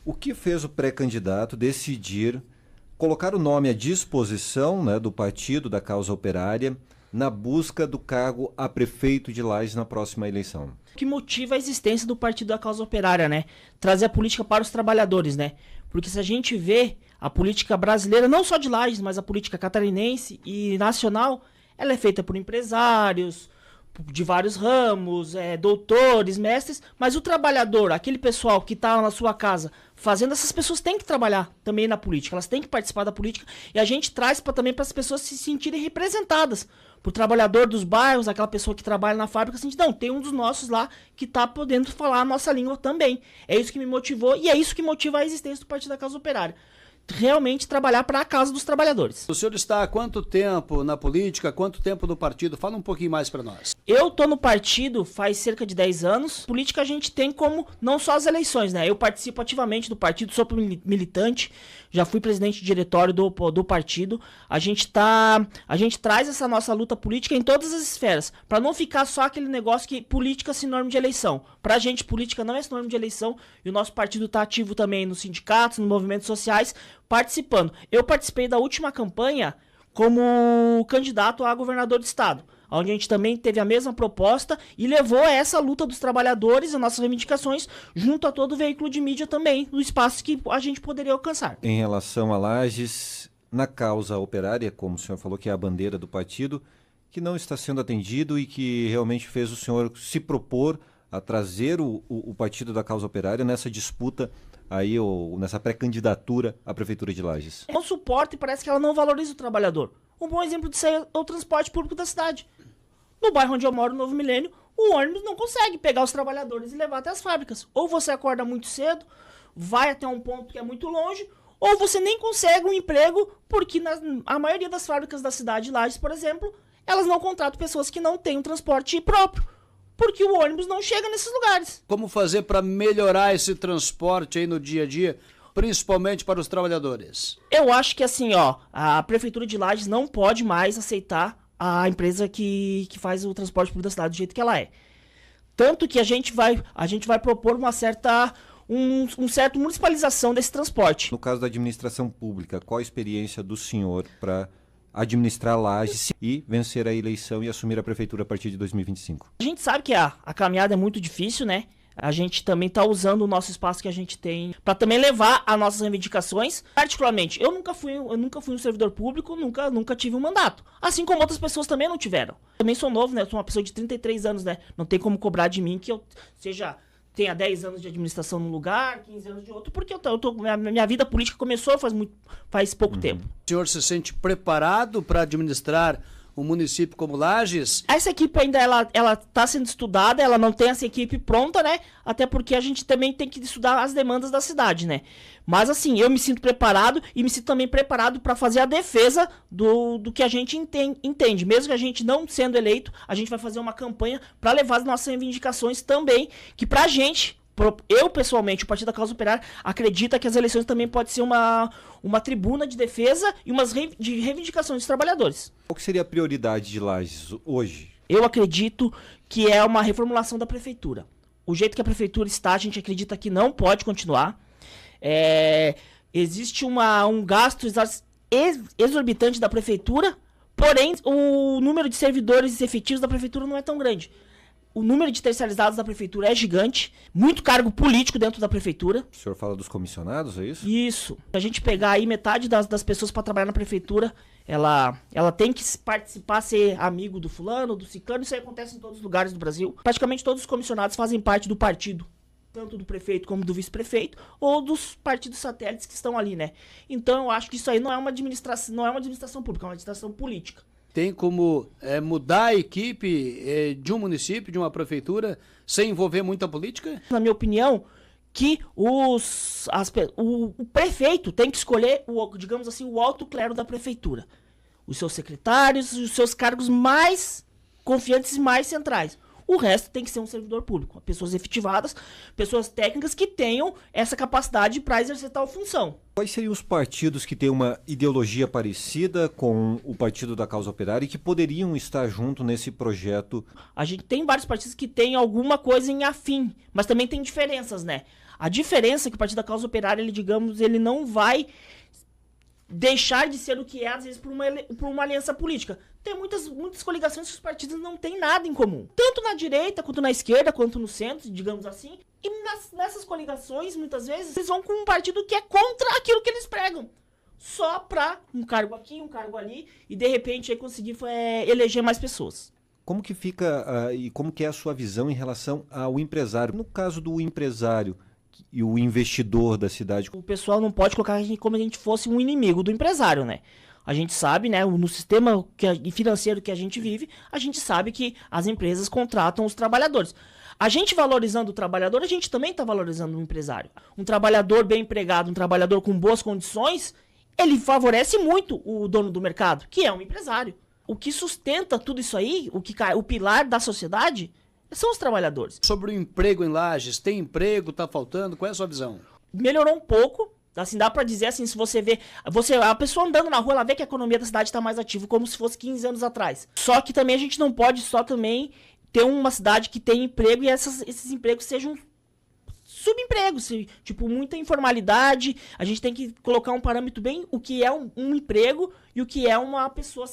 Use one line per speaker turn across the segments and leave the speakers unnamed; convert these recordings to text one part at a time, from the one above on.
O que fez o pré-candidato decidir colocar o nome à disposição, né, do Partido da Causa Operária na busca do cargo a prefeito de Lages na próxima eleição?
O que motiva a existência do Partido da Causa Operária, né? Trazer a política para os trabalhadores, né? Porque se a gente vê a política brasileira, não só de Lages, mas a política catarinense e nacional, ela é feita por empresários de vários ramos, doutores, mestres, mas o trabalhador, aquele pessoal que está na sua casa fazendo, essas pessoas têm que trabalhar também na política, elas têm que participar da política, e a gente traz também para as pessoas se sentirem representadas. Para o trabalhador dos bairros, aquela pessoa que trabalha na fábrica, assim, não, tem um dos nossos lá que está podendo falar a nossa língua também. É isso que me motivou e é isso que motiva a existência do Partido da Causa Operária. Realmente trabalhar para a causa dos trabalhadores.
O senhor está há quanto tempo na política, quanto tempo no partido? Fala um pouquinho mais para nós.
Eu tô no partido faz cerca de 10 anos. Política a gente tem como não só as eleições, né? Eu participo ativamente do partido, sou militante, já fui presidente de diretório do partido. A gente traz essa nossa luta política em todas as esferas, para não ficar só aquele negócio que política é sinônimo de eleição. Pra gente, política não é sinônimo de eleição, e o nosso partido tá ativo também nos sindicatos, nos movimentos sociais, participando. Eu participei da última campanha como candidato a governador do estado, onde a gente também teve a mesma proposta e levou essa luta dos trabalhadores, as nossas reivindicações, junto a todo o veículo de mídia também, no espaço que a gente poderia alcançar.
Em relação a Lages, na causa operária, como o senhor falou que é a bandeira do partido, que não está sendo atendido e que realmente fez o senhor se propor a trazer o Partido da Causa Operária nessa disputa aí, nessa pré-candidatura à Prefeitura de Lages.
Não suporta e parece que ela não valoriza o trabalhador. Um bom exemplo disso é o transporte público da cidade. No bairro onde eu moro, no Novo Milênio, o ônibus não consegue pegar os trabalhadores e levar até as fábricas. Ou você acorda muito cedo, vai até um ponto que é muito longe, ou você nem consegue um emprego, porque a maioria das fábricas da cidade de Lages, por exemplo, elas não contratam pessoas que não têm um transporte próprio, porque o ônibus não chega nesses lugares.
Como fazer para melhorar esse transporte aí no dia a dia, principalmente para os trabalhadores?
Eu acho que assim, a Prefeitura de Lages não pode mais aceitar a empresa que faz o transporte público da cidade do jeito que ela é. Tanto que a gente vai propor uma certa municipalização desse transporte.
No caso da administração pública, qual a experiência do senhor para administrar Lages e vencer a eleição e assumir a prefeitura a partir de 2025?
A gente sabe que a caminhada é muito difícil, né? A gente também está usando o nosso espaço que a gente tem para também levar as nossas reivindicações. Particularmente, eu nunca fui um servidor público, nunca tive um mandato. Assim como outras pessoas também não tiveram. Também sou novo, né? Eu sou uma pessoa de 33 anos, né? Não tem como cobrar de mim que eu tenha 10 anos de administração num lugar, 15 anos de outro, porque minha vida política começou faz pouco tempo.
O senhor se sente preparado para administrar um município como Lages?
Essa equipe ainda ela tá sendo estudada, ela não tem essa equipe pronta, né? Até porque a gente também tem que estudar as demandas da cidade, né? Mas assim, eu me sinto preparado e me sinto também preparado para fazer a defesa do que a gente entende. Mesmo que a gente não sendo eleito, a gente vai fazer uma campanha para levar as nossas reivindicações também, que pra gente, eu pessoalmente, o Partido da Causa Operária, acredita que as eleições também pode ser uma tribuna de defesa e de reivindicações dos trabalhadores.
Qual que seria a prioridade de Lages hoje?
Eu acredito que é uma reformulação da prefeitura. O jeito que a prefeitura está, a gente acredita que não pode continuar. Existe um gasto exorbitante da prefeitura, porém o número de servidores efetivos da prefeitura não é tão grande. O número de terceirizados da prefeitura é gigante, muito cargo político dentro da prefeitura.
O senhor fala dos comissionados, é isso?
Isso. Se a gente pegar aí metade das pessoas para trabalhar na prefeitura, ela tem que participar, ser amigo do fulano, do ciclano, isso aí acontece em todos os lugares do Brasil. Praticamente todos os comissionados fazem parte do partido, tanto do prefeito como do vice-prefeito, ou dos partidos satélites que estão ali, né? Então eu acho que isso aí não é uma administração pública, é uma administração política.
Tem como mudar a equipe de um município, de uma prefeitura, sem envolver muita política?
Na minha opinião, que o prefeito tem que escolher, digamos assim, o alto clero da prefeitura. Os seus secretários, os seus cargos mais confiantes e mais centrais. O resto tem que ser um servidor público. Pessoas efetivadas, pessoas técnicas que tenham essa capacidade para exercer tal função.
Quais seriam os partidos que têm uma ideologia parecida com o Partido da Causa Operária e que poderiam estar junto nesse projeto?
A gente tem vários partidos que têm alguma coisa em afim, mas também tem diferenças, né? A diferença é que o Partido da Causa Operária, ele não vai deixar de ser o que é, às vezes, por uma aliança política. Tem muitas coligações que os partidos não têm nada em comum. Tanto na direita, quanto na esquerda, quanto no centro, digamos assim. E nessas coligações, muitas vezes, eles vão com um partido que é contra aquilo que eles pregam. Só pra um cargo aqui, um cargo ali, e de repente aí conseguir eleger mais pessoas.
Como que fica e como que é a sua visão em relação ao empresário? No caso do empresário e o investidor da cidade.
O pessoal não pode colocar a gente como se a gente fosse um inimigo do empresário, né? A gente sabe, né, no sistema financeiro que a gente vive, a gente sabe que as empresas contratam os trabalhadores. A gente valorizando o trabalhador, a gente também está valorizando o empresário. Um trabalhador bem empregado, um trabalhador com boas condições, ele favorece muito o dono do mercado, que é um empresário. O que sustenta tudo isso aí, o pilar da sociedade, são os trabalhadores.
Sobre o emprego em Lages, tem emprego, tá faltando? Qual é a sua visão?
Melhorou um pouco, assim, dá pra dizer assim, se você vê, a pessoa andando na rua, ela vê que a economia da cidade tá mais ativa, como se fosse 15 anos atrás. Só que também a gente não pode só também ter uma cidade que tem emprego e esses empregos sejam subempregos, tipo, muita informalidade. A gente tem que colocar um parâmetro bem, o que é um emprego e o que é uma pessoa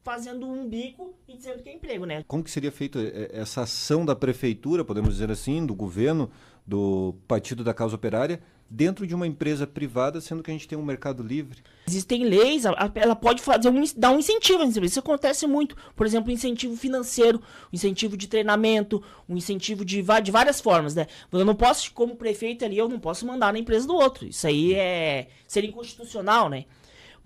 fazendo um bico e dizendo que é emprego, né?
Como que seria feita essa ação da prefeitura, podemos dizer assim, do governo, do Partido da Causa Operária, dentro de uma empresa privada, sendo que a gente tem um mercado livre? Existem
leis, ela pode dar um incentivo. Isso acontece muito. Por exemplo, incentivo financeiro, incentivo de treinamento, um incentivo de várias formas, né? Eu não posso, como prefeito ali, eu não posso mandar na empresa do outro. Isso aí seria inconstitucional, né?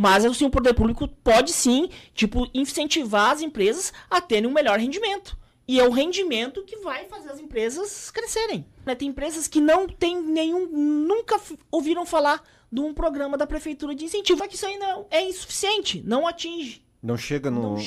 Mas assim, o poder público pode sim, tipo, incentivar as empresas a terem um melhor rendimento. E é o rendimento que vai fazer as empresas crescerem. Tem empresas que não tem nunca ouviram falar de um programa da prefeitura de incentivo. Só que isso aí não é insuficiente, não atinge.
Não chega no...
Não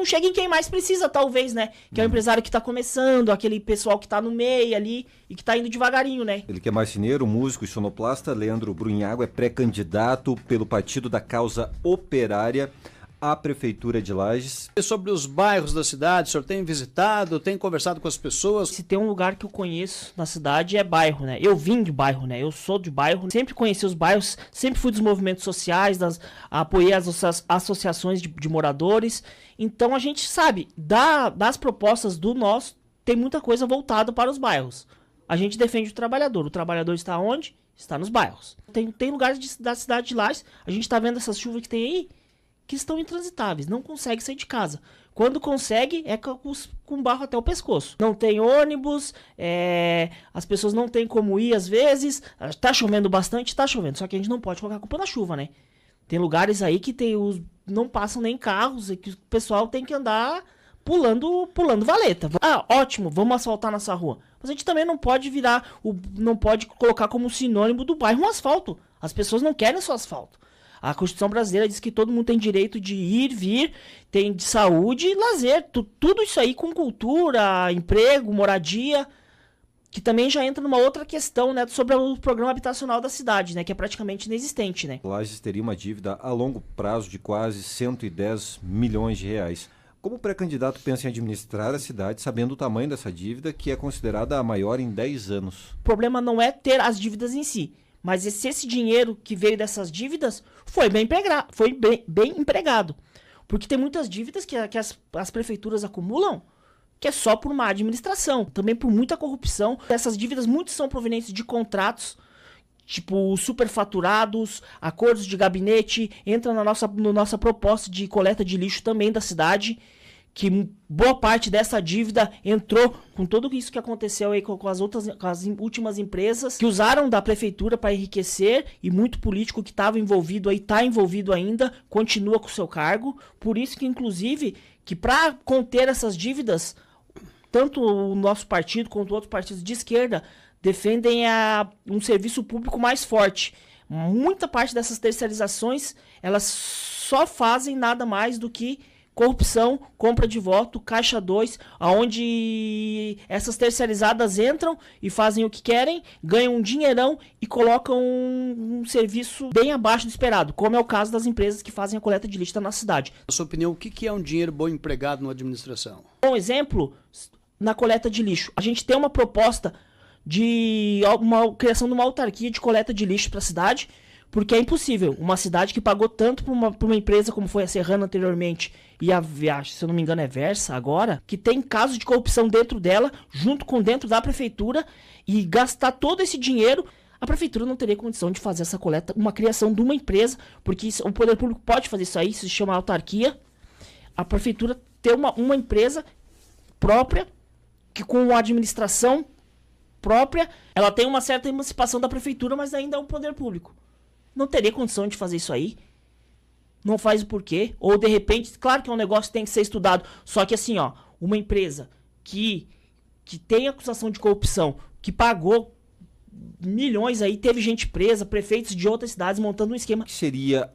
chega em quem mais precisa, talvez, né? Que é o empresário que tá começando, aquele pessoal que tá no meio ali e que tá indo devagarinho, né?
Ele que é marceneiro, músico e sonoplasta, Leandro Brunhago é pré-candidato pelo Partido da Causa Operária à Prefeitura de Lages.
E sobre os bairros da cidade, o senhor tem visitado, tem conversado com as pessoas?
Se tem um lugar que eu conheço na cidade é bairro, né? Eu vim de bairro, né? Eu sou de bairro, sempre conheci os bairros, sempre fui dos movimentos sociais, apoiei as associações de moradores. Então a gente sabe, das propostas do nosso, tem muita coisa voltada para os bairros. A gente defende o trabalhador está onde? Está nos bairros. Tem lugares da cidade de Lages, a gente tá vendo essas chuvas que tem aí, que estão intransitáveis, não consegue sair de casa. Quando consegue, é com barro até o pescoço. Não tem ônibus, as pessoas não têm como ir às vezes. Tá chovendo bastante, tá chovendo. Só que a gente não pode colocar a culpa na chuva, né? Tem lugares aí que não passam nem carros, e que o pessoal tem que andar pulando valeta. Ah, ótimo, vamos asfaltar nossa rua. Mas a gente também não pode não pode colocar como sinônimo do bairro um asfalto. As pessoas não querem só asfalto. A Constituição brasileira diz que todo mundo tem direito de ir, vir, tem de saúde e lazer. Tudo isso aí com cultura, emprego, moradia, que também já entra numa outra questão, né, sobre o programa habitacional da cidade, né, que é praticamente inexistente, né?
Lages teria uma dívida a longo prazo de quase 110 milhões de reais. Como o pré-candidato pensa em administrar a cidade sabendo o tamanho dessa dívida, que é considerada a maior em 10 anos?
O problema não é ter as dívidas em si, mas se esse dinheiro que veio dessas dívidas foi bem empregado. Porque tem muitas dívidas que as prefeituras acumulam que é só por má administração. Também por muita corrupção. Essas dívidas muitas são provenientes de contratos, tipo superfaturados, acordos de gabinete. Entra na nossa proposta de coleta de lixo também da cidade, que boa parte dessa dívida entrou com tudo isso que aconteceu aí com as últimas empresas que usaram da prefeitura para enriquecer, e muito político que estava envolvido aí, está envolvido ainda, continua com o seu cargo. Por isso que, inclusive, que para conter essas dívidas, tanto o nosso partido quanto outros partidos de esquerda defendem um serviço público mais forte. Muita parte dessas terceirizações, elas só fazem nada mais do que corrupção, compra de voto, caixa 2, onde essas terceirizadas entram e fazem o que querem, ganham um dinheirão e colocam um serviço bem abaixo do esperado, como é o caso das empresas que fazem a coleta de lixo na cidade.
Na sua opinião, o que é um dinheiro bom empregado na administração?
Um exemplo, na coleta de lixo. A gente tem uma proposta de uma criação de uma autarquia de coleta de lixo para a cidade, porque é impossível. Uma cidade que pagou tanto para uma empresa como foi a Serrana anteriormente e a, se eu não me engano, é Versa agora, que tem casos de corrupção dentro dela, junto com dentro da prefeitura, e gastar todo esse dinheiro, a prefeitura não teria condição de fazer essa coleta, uma criação de uma empresa, porque o poder público pode fazer isso aí, isso se chama autarquia. A prefeitura ter uma empresa própria, que com a administração própria, ela tem uma certa emancipação da prefeitura, mas ainda é um poder público. Não teria condição de fazer isso aí. Não faz o porquê. Ou de repente, claro que é um negócio que tem que ser estudado. Só que assim, ó, uma empresa que tem acusação de corrupção, que pagou milhões aí, teve gente presa, prefeitos de outras cidades montando um esquema.
O que seria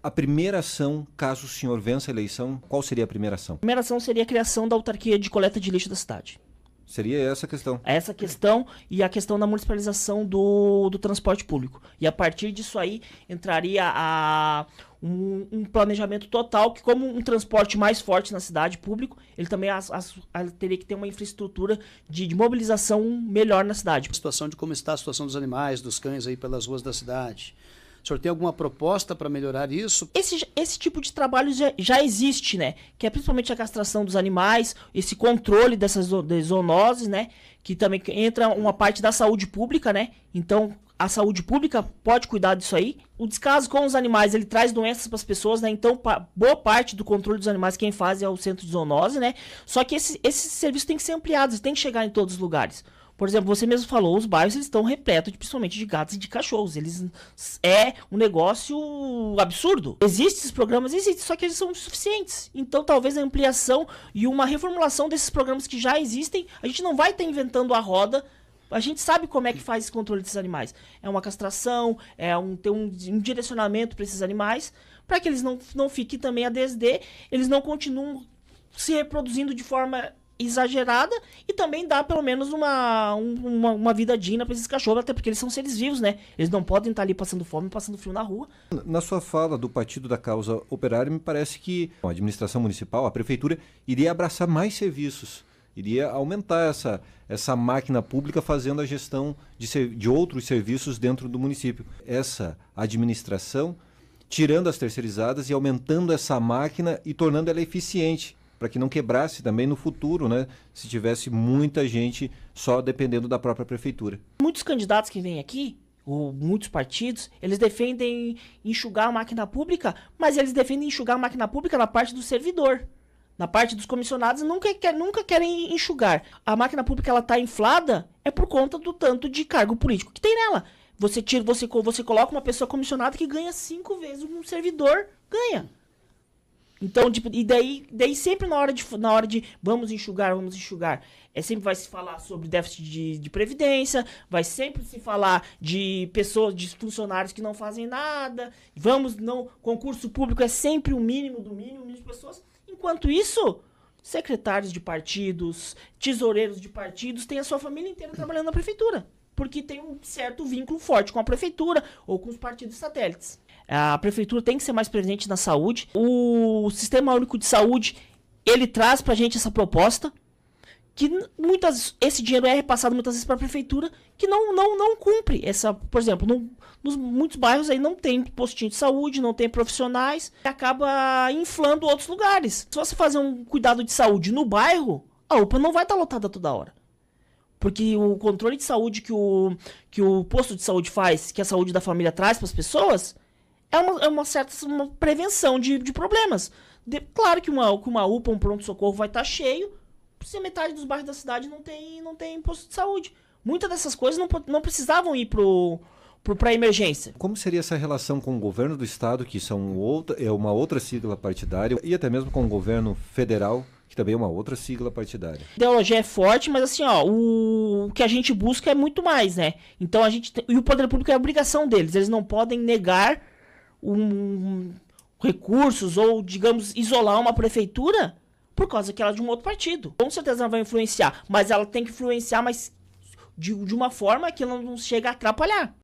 a primeira ação caso o senhor vença a eleição? Qual seria a primeira ação?
A primeira ação seria a criação da autarquia de coleta de lixo da cidade.
Seria essa a questão.
Essa questão e a questão da municipalização do transporte público. E a partir disso aí entraria um planejamento total, que como um transporte mais forte na cidade público, ele também teria que ter uma infraestrutura de mobilização melhor na cidade.
A situação de como está a situação dos animais, dos cães aí pelas ruas da cidade. O senhor tem alguma proposta para melhorar isso?
Esse tipo de trabalho já existe, né? Que é principalmente a castração dos animais, esse controle dessas zoonoses, né? Que também entra uma parte da saúde pública, né? Então, a saúde pública pode cuidar disso aí. O descaso com os animais, ele traz doenças para as pessoas, né? Então, boa parte do controle dos animais quem faz é o centro de zoonose, né? Só que esse serviço tem que ser ampliado, tem que chegar em todos os lugares. Por exemplo, você mesmo falou, os bairros eles estão repletos principalmente de gatos e de cachorros. É um negócio absurdo. Existem esses programas, existem, só que eles são insuficientes. Então, talvez a ampliação e uma reformulação desses programas que já existem, a gente não vai estar inventando a roda. A gente sabe como é que faz esse controle desses animais. É uma castração, ter um direcionamento para esses animais, para que eles não fiquem também a desdém, eles não continuem se reproduzindo de forma exagerada, e também dá pelo menos uma vida digna para esses cachorros, até porque eles são seres vivos, né? Eles não podem estar ali passando fome, passando frio na rua.
Na sua fala do Partido da Causa Operária, me parece que a administração municipal, a prefeitura, iria abraçar mais serviços, iria aumentar essa máquina pública fazendo a gestão de outros serviços dentro do município. Essa administração, tirando as terceirizadas e aumentando essa máquina e tornando ela eficiente, para que não quebrasse também no futuro, né? Se tivesse muita gente só dependendo da própria prefeitura.
Muitos candidatos que vêm aqui, ou muitos partidos, eles defendem enxugar a máquina pública, mas eles defendem enxugar a máquina pública na parte do servidor. Na parte dos comissionados, nunca querem enxugar. A máquina pública ela tá inflada é por conta do tanto de cargo político que tem nela. Você coloca uma pessoa comissionada que ganha 5 vezes um servidor ganha. Então, tipo, e daí sempre na hora de vamos enxugar, sempre vai se falar sobre déficit de previdência, vai sempre se falar de pessoas, de funcionários que não fazem nada, concurso público é sempre o mínimo do mínimo de pessoas. Enquanto isso, secretários de partidos, tesoureiros de partidos, têm a sua família inteira trabalhando na prefeitura, porque tem um certo vínculo forte com a prefeitura ou com os partidos satélites. A prefeitura tem que ser mais presente na saúde. O Sistema Único de Saúde, ele traz pra gente essa proposta, que esse dinheiro é repassado muitas vezes para a prefeitura, que não cumpre. Por exemplo, nos muitos bairros aí não tem postinho de saúde, não tem profissionais, e acaba inflando outros lugares. Se você fazer um cuidado de saúde no bairro, a UPA não vai estar lotada toda hora. Porque o controle de saúde que o posto de saúde faz, que a saúde da família traz para as pessoas, é uma certa prevenção de problemas. Claro que uma UPA, um pronto-socorro vai estar cheio, se metade dos bairros da cidade não tem posto de saúde. Muitas dessas coisas não precisavam ir para emergência.
Como seria essa relação com o governo do estado, que é uma outra sigla partidária, e até mesmo com o governo federal, que também é uma outra sigla partidária?
A ideologia é forte, mas assim, ó, o que a gente busca é muito mais, né? Então e o poder público é a obrigação deles. Eles não podem negar recursos ou, digamos, isolar uma prefeitura por causa que ela é de um outro partido. Com certeza ela vai influenciar, mas ela tem que influenciar, mas de uma forma que ela não chega a atrapalhar.